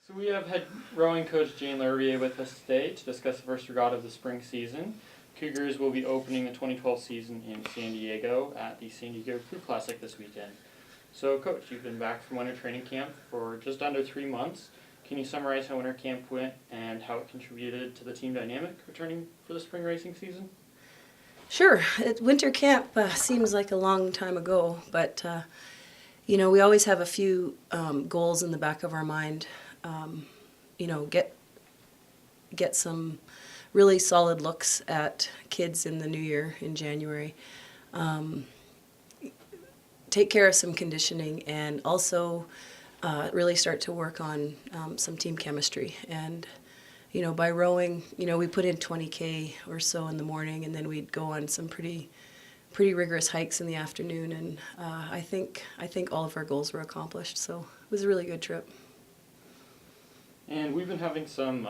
So we have head rowing coach Jane LaRiviere with us today to discuss the first regatta of the spring season. Cougars will be opening the 2012 season in San Diego at the San Diego Crew Classic this weekend. So coach, you've been back from winter training camp for just under 3 months. Can you summarize how winter camp went and how it contributed to the team dynamic returning for the spring racing season? Sure. Winter camp seems like a long time ago, but we always have a few goals in the back of our mind. Get some really solid looks at kids in the new year in January. Take care of some conditioning and also really start to work on some team chemistry. And by rowing, we put in 20K or so in the morning, and then we'd go on some pretty rigorous hikes in the afternoon. And I think all of our goals were accomplished. So it was a really good trip. And we've been having some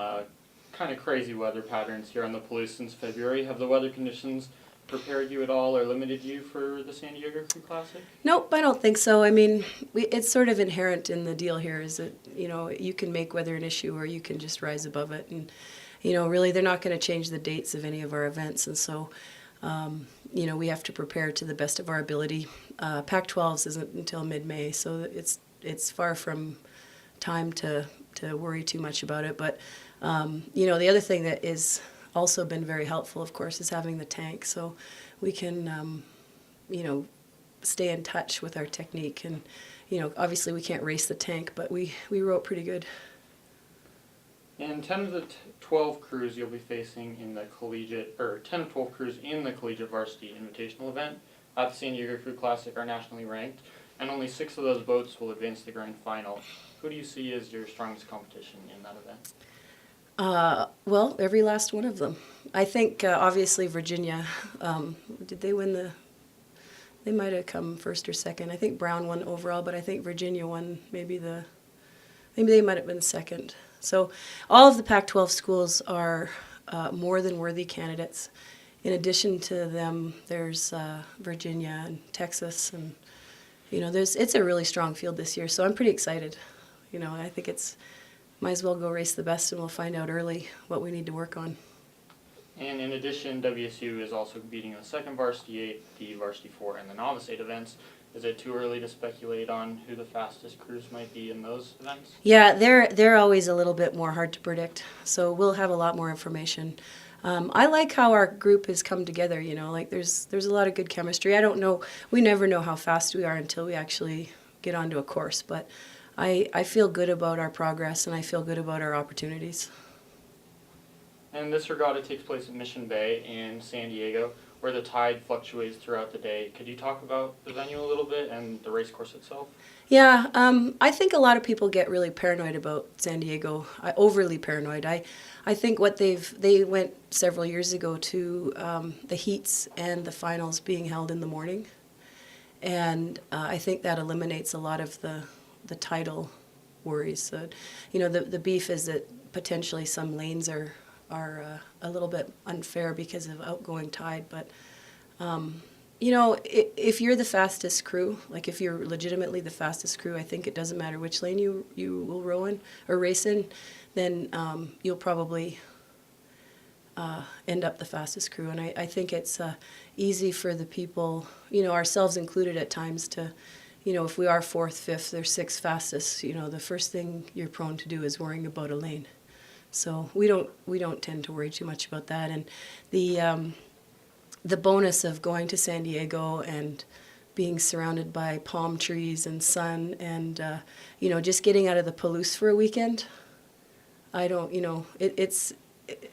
kind of crazy weather patterns here on the Palouse since February. Have the weather conditions prepared you at all or limited you for the San Diego Crew Classic? Nope, I don't think so. I mean, it's sort of inherent in the deal here is that, you can make weather an issue or you can just rise above it. And, really they're not going to change the dates of any of our events. And so, we have to prepare to the best of our ability. Pac-12s isn't until mid-May, so it's far from time to worry too much about it. But, the other thing that is also been very helpful, of course, is having the tank. So we can, stay in touch with our technique. And, obviously we can't race the tank, but we row it pretty good. And 10 of the 12 crews you'll be facing in the 10 of 12 crews in the collegiate varsity invitational event at the San Diego Crew Classic are nationally ranked, and only 6 of those boats will advance to the grand final. Who do you see as your strongest competition in that event? Well, every last one of them. I think obviously Virginia, did they win they might have come first or second. I think Brown won overall, but I think Virginia won maybe they might have been second. So all of the Pac-12 schools are more than worthy candidates. In addition to them, there's Virginia and Texas, and it's a really strong field this year. So I'm pretty excited. I think might as well go race the best, and we'll find out early what we need to work on. And in addition, WSU is also competing in the second Varsity 8, the Varsity 4, and the Novice 8 events. Is it too early to speculate on who the fastest crews might be in those events? Yeah, they're always a little bit more hard to predict, so we'll have a lot more information. I like how our group has come together, there's a lot of good chemistry. I don't know, we never know how fast we are until we actually get onto a course, but I feel good about our progress and I feel good about our opportunities. And this regatta takes place at Mission Bay in San Diego, where the tide fluctuates throughout the day. Could you talk about the venue a little bit and the race course itself? Yeah, I think a lot of people get really paranoid about San Diego, overly paranoid. I think they went several years ago to the heats and the finals being held in the morning, and I think that eliminates a lot of the tidal worries. So, the beef is that potentially some lanes are a little bit unfair because of outgoing tide, but if you're the fastest crew, like if you're legitimately the fastest crew, I think it doesn't matter which lane you will row in or race in, then you'll probably end up the fastest crew. And I think it's easy for the people, ourselves included at times, to if we are 4th, 5th, or 6th fastest, the first thing you're prone to do is worrying about a lane. So we don't tend to worry too much about that. And the bonus of going to San Diego and being surrounded by palm trees and sun and just getting out of the Palouse for a weekend,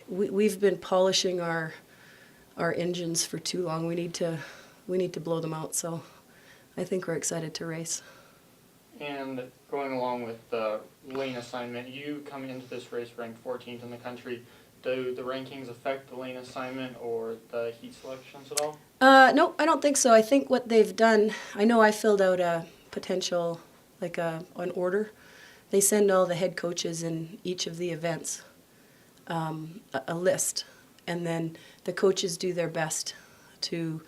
we've been polishing our engines for too long. We need to blow them out. So I think we're excited to race. And going along with the lane assignment, you come into this race ranked 14th in the country. Do the rankings affect the lane assignment or the heat selections at all? No, I don't think so. I think what they've done, I know I filled out a potential, an order. They send all the head coaches in each of the events a list, and then the coaches do their best to,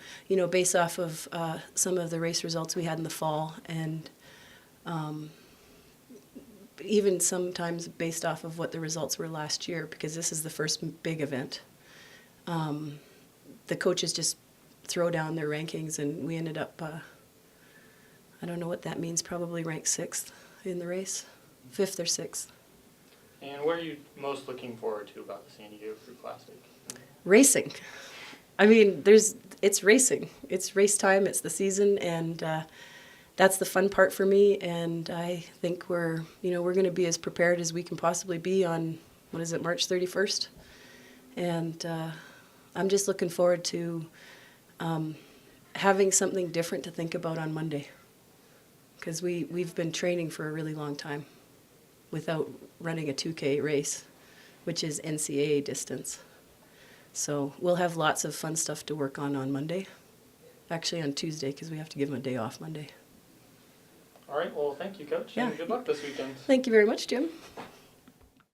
base off of some of the race results we had in the fall and even sometimes based off of what the results were last year, because this is the first big event. The coaches just throw down their rankings, and we ended up, I don't know what that means, probably ranked 6th in the race, 5th or 6th. And what are you most looking forward to about the San Diego Crew Classic? Racing. I mean, it's racing. It's race time, it's the season, and that's the fun part for me, and I think we're going to be as prepared as we can possibly be on, March 31st? And I'm just looking forward to having something different to think about on Monday, because we've been training for a really long time without running a 2K race, which is NCAA distance. So we'll have lots of fun stuff to work on Monday. Actually on Tuesday, because we have to give them a day off Monday. All right, well, thank you, Coach, Yeah. and good luck this weekend. Thank you very much, Jim.